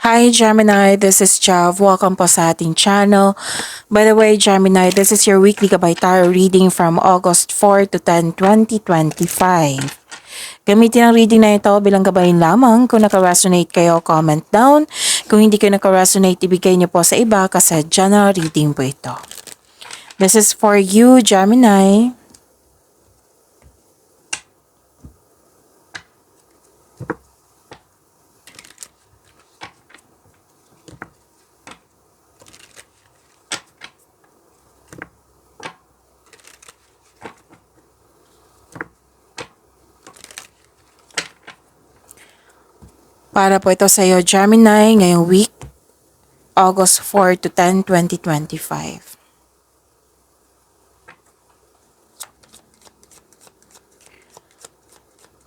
Hi Gemini, this is Jav. Welcome po sa ating channel. By the way, Gemini, this is your weekly Gabay Tarot reading from August 4 to 10, 2025. Gamitin ang reading na ito bilang gabayin lamang. Kung naka-resonate kayo, comment down. Kung hindi kayo naka-resonate, ibigay niyo po sa iba kasi general reading po ito. This is for you, Gemini. Para po ito sa iyo, Gemini, ngayong week, August 4 to 10, 2025.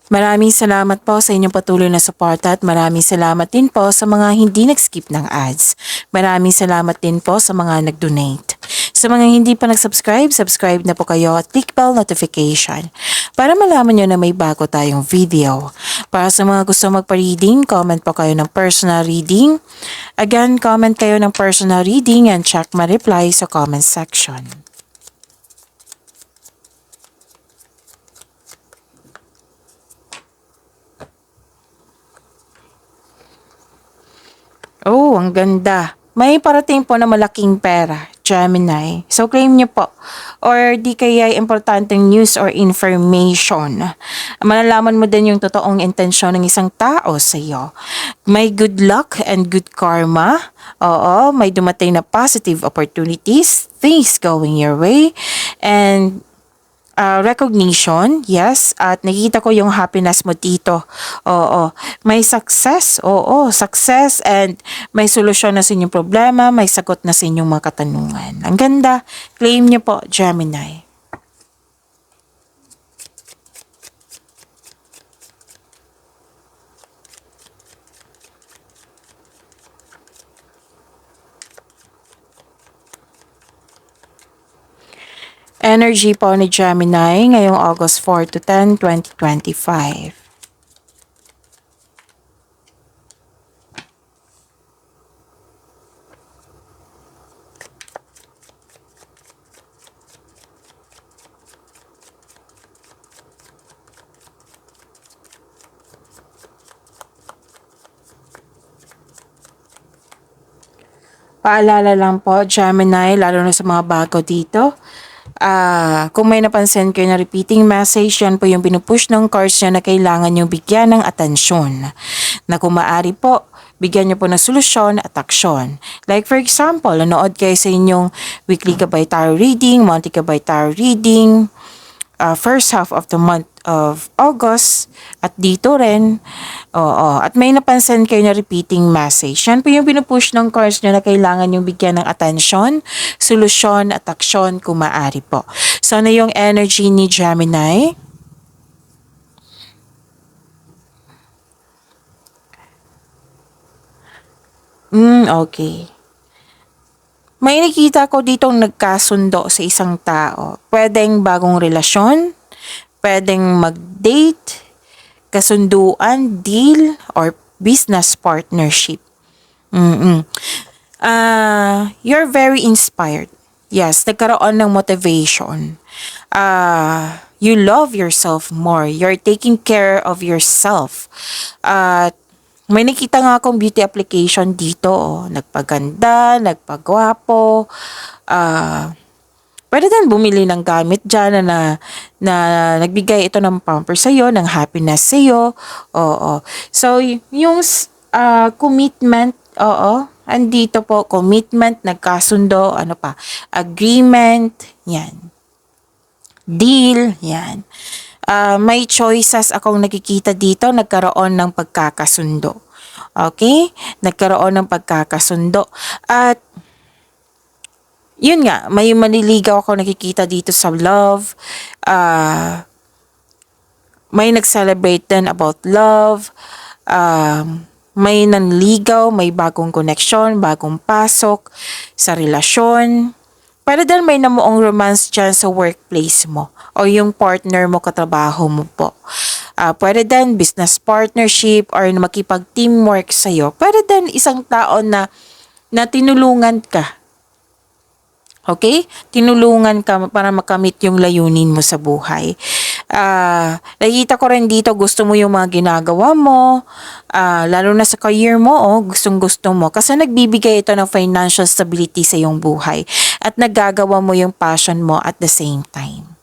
Maraming salamat po sa inyong patuloy na suporta at maraming salamat din po sa mga hindi nag-skip ng ads. Maraming salamat din po sa mga nag-donate. Sa mga hindi pa nag-subscribe, subscribe na po kayo at click bell notification para malaman nyo na may bago tayong video. Para sa mga gusto magpa-reading, comment po kayo ng personal reading. Again, comment kayo ng personal reading and check my reply sa comment section. Oh, ang ganda. May parating po na malaking pera, Gemini. So, claim niyo po. Or di kaya importanteng news or information. Malalaman mo din yung totoong intensyon ng isang tao sa iyo. May good luck and good karma. Oo, may dumating na positive opportunities, things going your way. And recognition, yes, at nakita ko yung happiness mo dito. Oo, may success, success and may solusyon na sa inyong problema, may sagot na sa inyong mga katanungan. Ang ganda, claim niyo po, Gemini. Energy po ni Gemini ngayong August 4 to 10, 2025. Paalala lang po, Gemini, lalo na sa mga bago dito. Kung may napansin kayo na repeating message, yan po yung pinupush ng cards niya na kailangan nyo bigyan ng atensyon. Na kung maaari po, bigyan nyo po ng solusyon at aksyon. Like for example, nanood kayo sa inyong weekly Gabay Tarot reading, monthly Gabay Tarot reading, first half of the month of August at dito rin. At may napansin kayo na repeating message. Yan po yung pinupush ng cards nyo na kailangan yung bigyan ng atensyon, solusyon at aksyon kung maaari po. So, ano yung energy ni Gemini? Okay. May nakita ko ditong nagkasundo sa isang tao. Pwedeng bagong relasyon, pwedeng mag-date, kasunduan, deal, or business partnership. You're very inspired. Yes, nagkaroon ng motivation. You love yourself more. You're taking care of yourself. May nakita nga akong beauty application dito. Nagpaganda, nagpagwapo. Pwede din bumili ng gamit dyan na nagbigay ito ng pamper sa'yo, ng happiness sa'yo. So, yung commitment, andito po, commitment, nagkasundo, ano pa, agreement, yan. Deal, yan. May choices akong nakikita dito, nagkaroon ng pagkakasundo. Okay? Nagkaroon ng pagkakasundo. At yun nga, may maniligaw ako nakikita dito sa love. May nag-celebrate din about love. May nanligaw, may bagong connection, bagong pasok sa relasyon. Pwede din may namuong romance dyan sa workplace mo o yung partner mo, katrabaho mo po. Pwede din business partnership or makipag-teamwork sa'yo. Pwede din isang tao na tinulungan ka. Okay? Tinulungan ka para makamit yung layunin mo sa buhay. Nakita ko rin dito, gusto mo yung mga ginagawa mo, lalo na sa career mo, gustong gusto mo. Kasi nagbibigay ito ng financial stability sa iyong buhay. At naggagawa mo yung passion mo at the same time.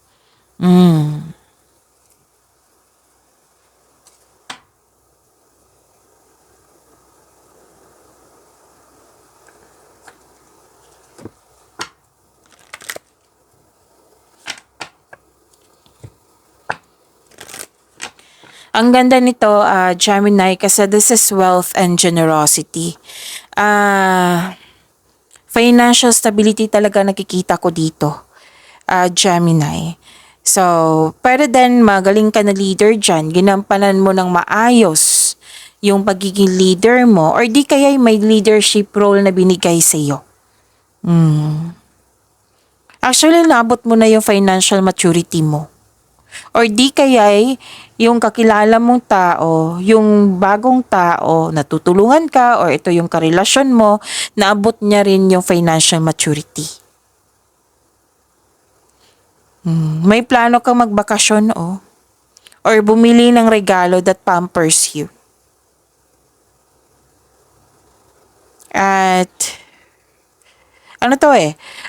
Ang ganda nito, Gemini, kasi this is wealth and generosity. Financial stability talaga nakikita ko dito, Gemini. So, pwede din magaling ka na leader dyan. Ginampanan mo ng maayos yung pagiging leader mo or di kaya may leadership role na binigay sa iyo. Actually, naabot mo na yung financial maturity mo. Or di kaya'y yung kakilala mong tao, yung bagong tao, natutulungan ka or ito yung karelasyon mo, naabot niya rin yung financial maturity. May plano kang magbakasyon or bumili ng regalo that pampers you. At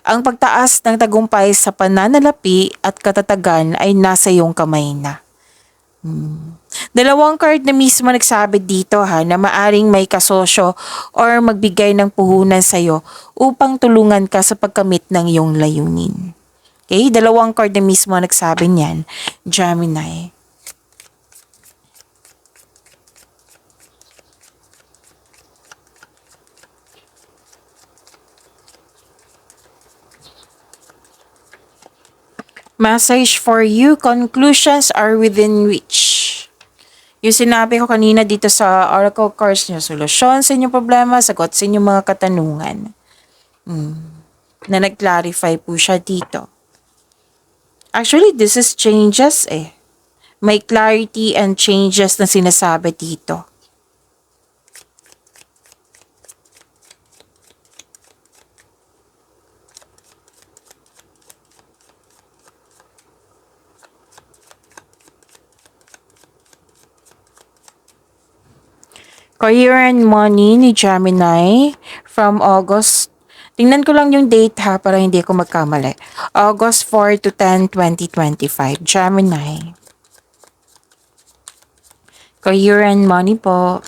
ang pagtaas ng tagumpay sa pananalapi at katatagan ay nasa iyong kamay na. Dalawang card na mismo nagsabi dito na maaring may kasosyo or magbigay ng puhunan sa iyo upang tulungan ka sa pagkamit ng iyong layunin. Okay? Dalawang card na mismo nagsabi niyan, Gemini. Message for you, conclusions are within reach. Yung sinabi ko kanina dito sa Oracle cards niyo, solusyon sa inyong problema, sagot sa inyong mga katanungan. Na nag-clarify po siya dito. Actually, this is changes May clarity and changes na sinasabi dito. Career and money ni Gemini from August. Tingnan ko lang yung date para hindi ako magkamali. August 4 to 10, 2025. Gemini. Career and money po.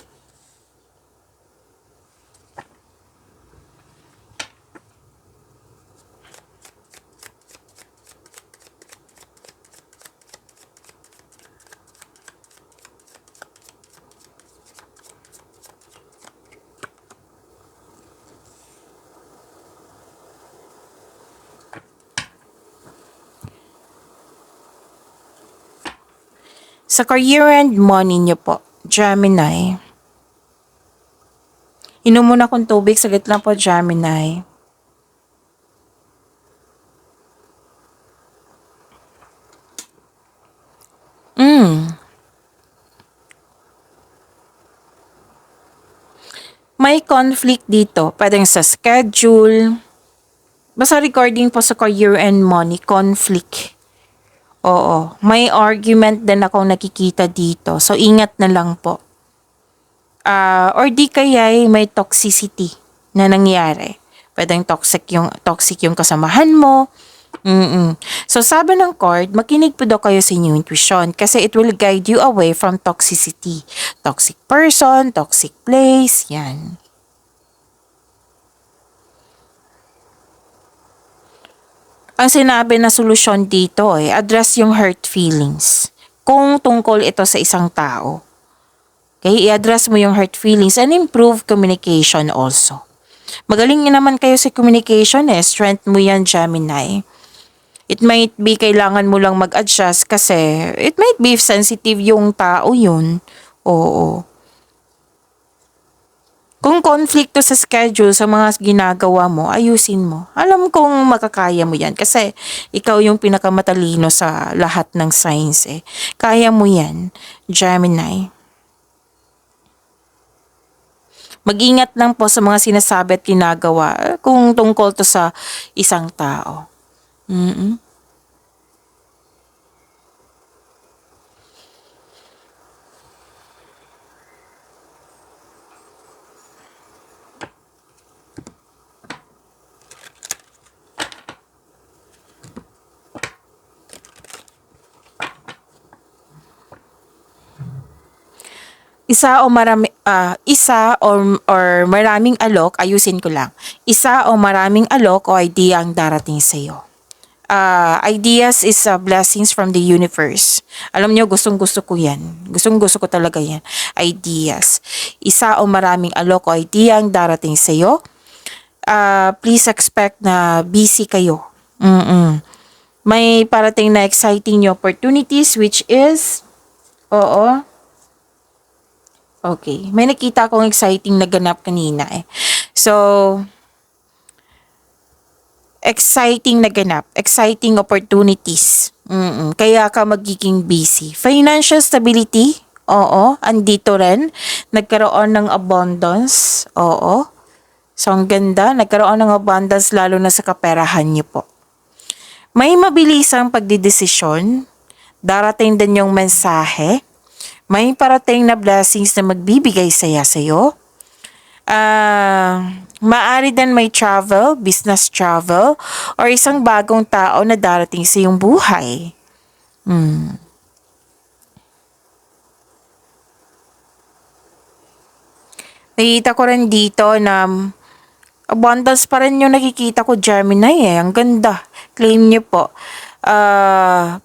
Sa career and money niyo po, Gemini. Inom muna akong tubig, saglit lang po, Gemini. May conflict dito, pwedeng sa schedule. Basta recording po sa career and money, conflict. Oo, may argument din ako nakikita dito. So, ingat na lang po. Or di kaya may toxicity na nangyari. Pwedeng toxic yung kasamahan mo. So, sabi ng card, makinig po daw kayo sa inyong intuition kasi it will guide you away from toxicity. Toxic person, toxic place, yan. Ang sinabi na solusyon dito address yung hurt feelings. Kung tungkol ito sa isang tao. Okay, i-address mo yung hurt feelings and improve communication also. Magaling naman kayo sa communication strength mo yan, Gemini. It might be kailangan mo lang mag-adjust kasi it might be sensitive yung tao yun. Oo. Kung conflicto sa schedule sa mga ginagawa mo, ayusin mo. Alam kong makakaya mo yan kasi ikaw yung pinakamatalino sa lahat ng signs eh. Kaya mo yan, Gemini. Mag-ingat lang po sa mga sinasabi at ginagawa kung tungkol to sa isang tao. Mm-mm. Isa or maraming alok, ayusin ko lang. Isa o maraming alok o idea ang darating sa iyo. Ideas is blessings from the universe. Alam nyo, gustong-gusto ko yan. Gustong-gusto ko talaga yan. Ideas. Isa o maraming alok o idea ang darating sa iyo. Please expect na busy kayo. May parating na exciting new opportunities which is, oo, okay. May nakita akong exciting na ganap kanina eh. So, exciting na ganap, exciting opportunities. Kaya ka magiging busy. Financial stability, oo, andito rin. Nagkaroon ng abundance, oo. So, ang ganda, nagkaroon ng abundance lalo na sa kaperahan niyo po. May mabilisang pagdidesisyon, darating din yung mensahe, may parating na blessings na magbibigay saya sa'yo. Maaari din may travel, business travel, or isang bagong tao na darating sa iyong buhay. Nakikita ko rin dito na abundance pa rin yung nakikita ko, Gemini eh. Ang ganda. Claim niyo po.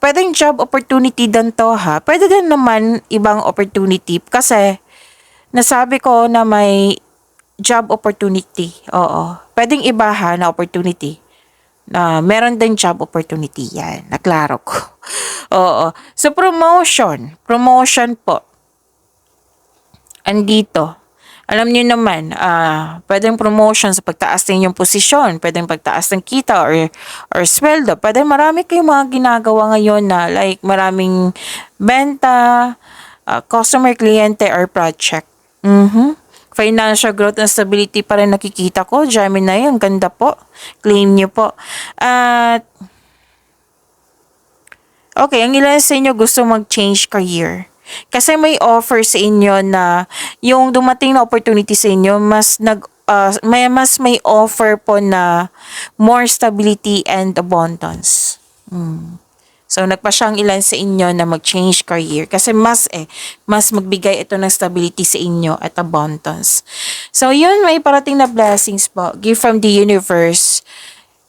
Pwedeng job opportunity din to ha. Pwede din naman ibang opportunity kasi nasabi ko na may job opportunity. Oo. Pwedeng iba ha na opportunity. Meron din job opportunity yan. Naklaro ko. Oo. So promotion. Promotion po. Andito. Alam niyo naman, pwedeng promotion sa pagtaas ng inyong posisyon, pwedeng pagtaas ng kita or sweldo. Pwedeng marami kayong mga ginagawa ngayon na like maraming benta, customer, kliyente, or project. Financial growth and stability pa rin nakikita ko. Gemini, ang ganda po. Claim niyo po. At okay, ang ilan sa inyo gusto mag-change career. Kasi may offer sa inyo na yung dumating na opportunity sa inyo mas may offer po na more stability and abundance. So nagpa siyang ilan sa inyo na mag-change career kasi mas magbigay ito ng stability sa inyo at abundance. So yun, may parating na blessings po, gift from the universe.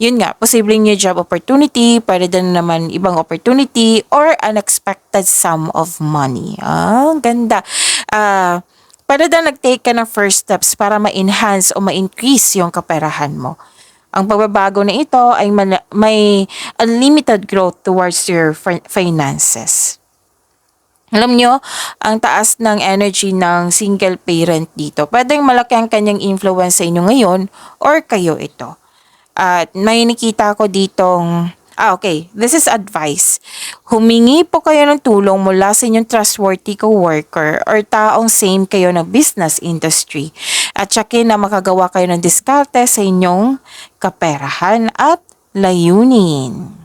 Yun nga, posibleng new job opportunity, pwede din naman ibang opportunity, or unexpected sum of money. Ganda. Pwede din nag-take ka ng first steps para ma-enhance o ma-increase yung kaperahan mo. Ang pagbabago na ito ay may unlimited growth towards your finances. Alam nyo, ang taas ng energy ng single parent dito. Pwedeng malaki ang kanyang influence sa inyo ngayon or kayo ito. At may nakita ko ditong, okay, this is advice. Humingi po kayo ng tulong mula sa inyong trustworthy co-worker or taong same kayo ng business industry. At tsakin na makagawa kayo ng diskarte sa inyong kaperahan at layunin.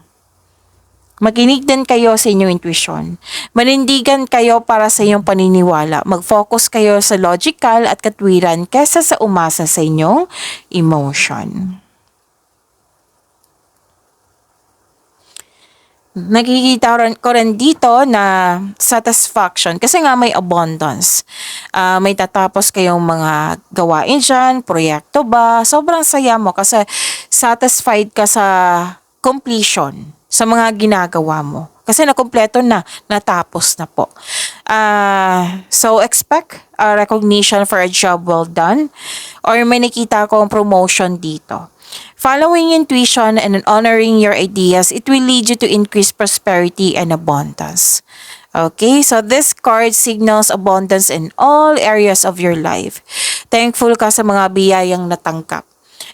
Makinig din kayo sa inyong intuition. Manindigan kayo para sa inyong paniniwala. Mag-focus kayo sa logical at katwiran kesa sa umasa sa inyong emotion. Nakikita ko rin dito na satisfaction kasi nga may abundance. May tatapos kayong mga gawain dyan, proyekto ba, sobrang saya mo kasi satisfied ka sa completion sa mga ginagawa mo. Kasi nakumpleto na, natapos na po. So expect a recognition for a job well done or may nakita akong promotion dito. Following intuition and honoring your ideas, it will lead you to increase prosperity and abundance. Okay, so this card signals abundance in all areas of your life. Thankful ka sa mga biyayang natangkap.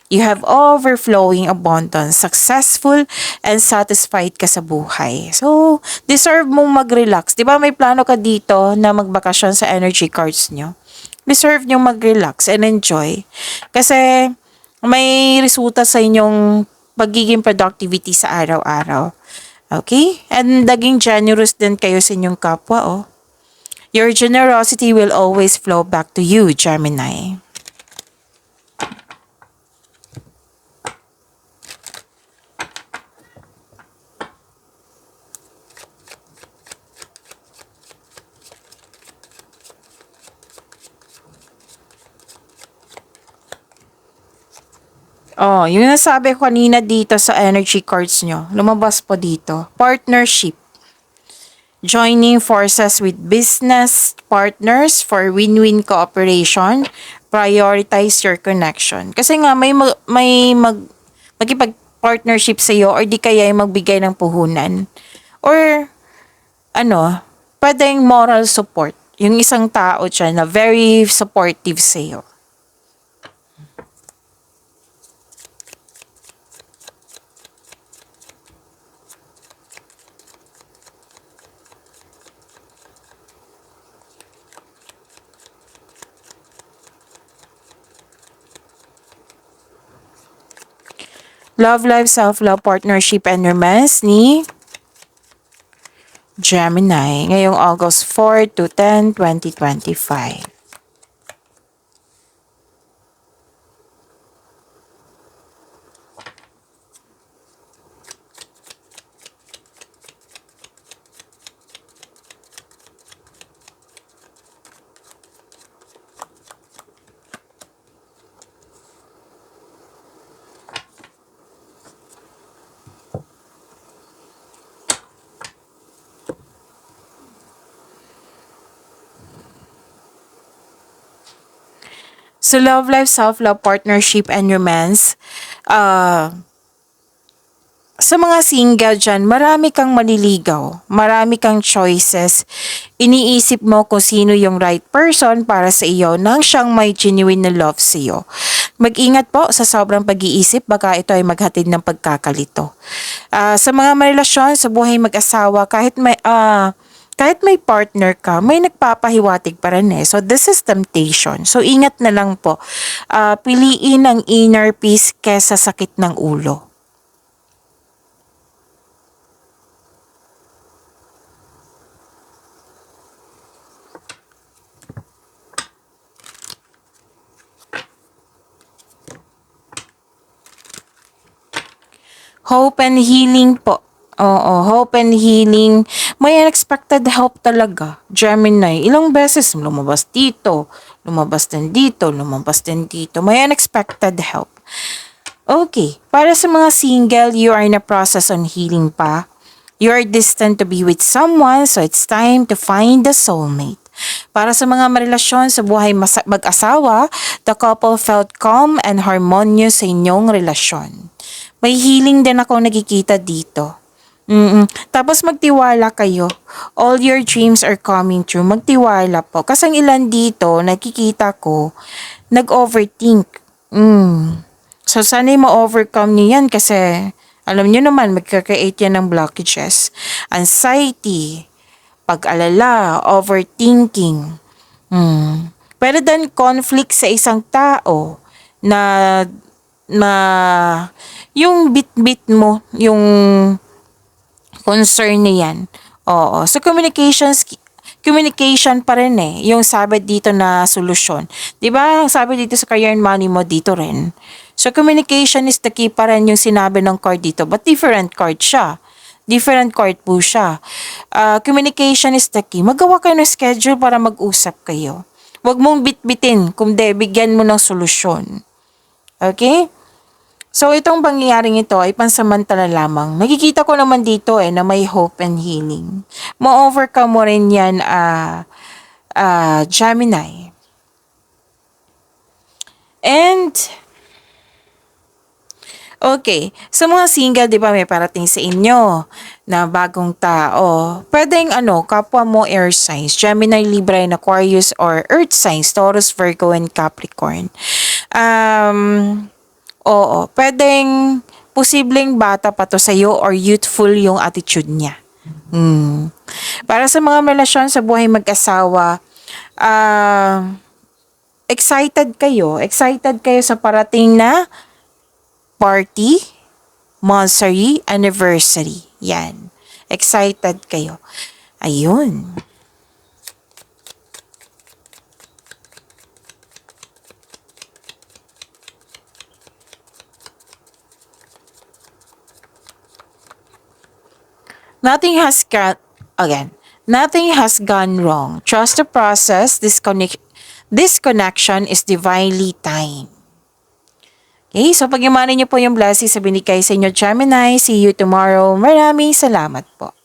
You have overflowing abundance, successful and satisfied ka sa buhay. So, deserve mong mag-relax. Di ba may plano ka dito na magbakasyon sa energy cards nyo? Deserve nyo mag-relax and enjoy. Kasi may resulta sa inyong pagiging productivity sa araw-araw. Okay? And naging generous din kayo sa inyong kapwa, oh. Your generosity will always flow back to you, Gemini. Oh, yung nasabi ko kanina dito sa energy cards nyo, lumabas po dito. Partnership. Joining forces with business partners for win-win cooperation. Prioritize your connection. Kasi nga magkipag-partnership sa iyo or di kaya ay magbigay ng puhunan. Or pwedeng moral support. Yung isang tao dyan na very supportive sa iyo. Love life, self-love, partnership, and romance ni Gemini ngayong August 4 to 10, 2025. So love life, self-love, partnership, and romance, sa mga single dyan, marami kang maliligaw, marami kang choices. Iniisip mo kung sino yung right person para sa iyo nang siyang may genuine na love sa iyo. Mag-ingat po sa sobrang pag-iisip, baka ito ay maghatid ng pagkakalito. Sa mga marelasyon, sa buhay mag-asawa, kahit may partner ka, may nagpapahiwatig pa rin eh. So, this is temptation. So, ingat na lang po. Piliin ang inner peace kesa sakit ng ulo. Hope and healing po. Oo, hope and healing. May unexpected help talaga. Gemini, ilang beses lumabas dito, lumabas din dito, lumabas din dito. May unexpected help. Okay, para sa mga single, you are in a process on healing pa. You are destined to be with someone, so it's time to find the soulmate. Para sa mga marelasyon sa buhay mag-asawa, the couple felt calm and harmonious sa inyong relasyon. May healing din ako nakikita dito. Tapos magtiwala kayo. All your dreams are coming true. Magtiwala po. Kasi ang ilan dito, nakikita ko, nag-overthink. So, sana'y ma-overcome niyo yan kasi alam niyo naman, magka-create yan ng blockages. Anxiety, pag-alala, overthinking. Pero then, conflict sa isang tao na yung bit-bit mo, yung concern niyan. Oo. So, communication pa rin eh. Yung sabi dito na solusyon. Diba? Sabi dito sa career and money mo, dito rin. So, communication is the key pa rin yung sinabi ng card dito. But different card siya. Different card po siya. Communication is the key. Magawa kayo ng schedule para mag-usap kayo. Huwag mong bit-bitin. Kundi, bigyan mo ng solusyon. Okay? So, itong pangyayaring ito ay pansamantala lamang. Nakikita ko naman dito na may hope and healing. Ma-overcome mo rin yan, Gemini. And, Okay, sa mga single, di ba may parating sa inyo na bagong tao. Pwedeng kapwa mo air signs, Gemini, Libra, and Aquarius, or earth signs, Taurus, Virgo, and Capricorn. Oo, pwedeng posibleng bata pa to sa'yo or youthful yung attitude niya. Para sa mga relasyon sa buhay mag-asawa, excited kayo sa parating na party, monthsary, anniversary. Yan. Excited kayo. Ayun. Nothing has Nothing has gone wrong. Trust the process. This connection is divinely timed. Okay, so pag-imanin niyo po yung blessing sa binigay sa inyo, Gemini. See you tomorrow. Maraming salamat po.